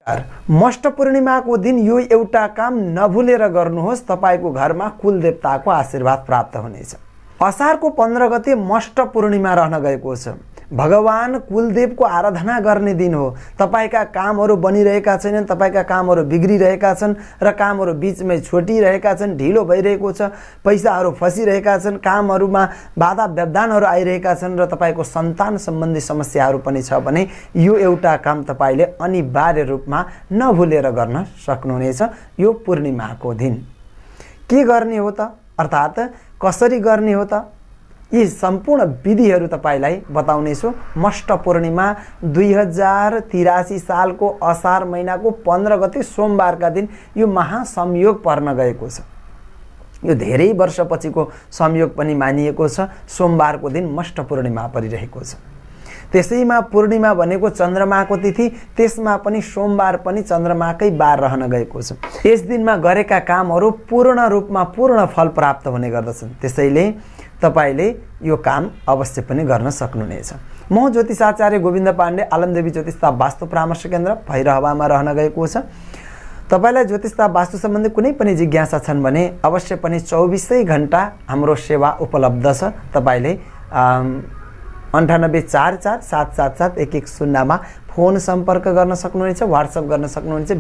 मष्ट पूर्णिमाको दिन यो एउटा काम नभुलेर गर्नुहोस्, तपाईको घरमा कुलदेवताको आशीर्वाद प्राप्त हुनेछ। असारको 15 गते मष्ट पूर्णिमा रहन गएको छ। भगवान कुलदेवको आराधना गर्ने दिन हो। तपाईका कामहरू बनिरहेका छैनन्, तपाईका कामहरू बिग्रिरहेका छन् र कामहरू बीचमै छोटिरहेका छन्, ढिलो भइरहेको छ, पैसाहरू फसिरहेका छन्, कामहरूमा बाधा व्यवधानहरू आइरहेका छन् र तपाईको सन्तान सम्बन्धी समस्याहरू पनि छ भने यो एउटा काम तपाईले अनिवार्य रूपमा नभुलेर गर्न सक्नुहुनेछ यो पूर्णिमाको दिन। के गर्ने हो त, अर्थात् कसरी गर्ने हो त, यी सम्पूर्ण विधिहरू तपाईलाई बताउनेछु। मष्ट पूर्णिमा 2083 सालको असार महिनाको 15 गते सोमबारका दिन यो महासंयोग पर्न गएको छ। यो धेरै वर्षपछिको संयोग पनि मानिएको छ। सोमबारको दिन मष्ट पूर्णिमा परिरहेको छ। त्यसैमा पूर्णिमा भनेको चन्द्रमाको तिथि, त्यसमा पनि सोमबार पनि चन्द्रमाकै बार रहन गएको छ। यस दिनमा गरेका कामहरू पूर्ण रूपमा पूर्ण फल प्राप्त हुने गर्दछन्। त्यसैले तपाईले यो काम अवश्य पनि गर्न सक्नुहुनेछ। म ज्योतिषाचार्य गोविन्द पाण्डे, आलमदेवी ज्योतिषताप वास्तु परामर्श केन्द्र भैरहवामा रहन गएको छ। तपाईलाई ज्योतिषताप वास्तु सम्बन्धी कुनै पनि जिज्ञासा छन् भने अवश्य पनि 24 घण्टा हाम्रो सेवा उपलब्ध छ। तपाईले 9844 777 110 मा फोन सम्पर्क गर्न सक्नुहुनेछ, व्हाट्सएप गर्न सक्नुहुनेछ।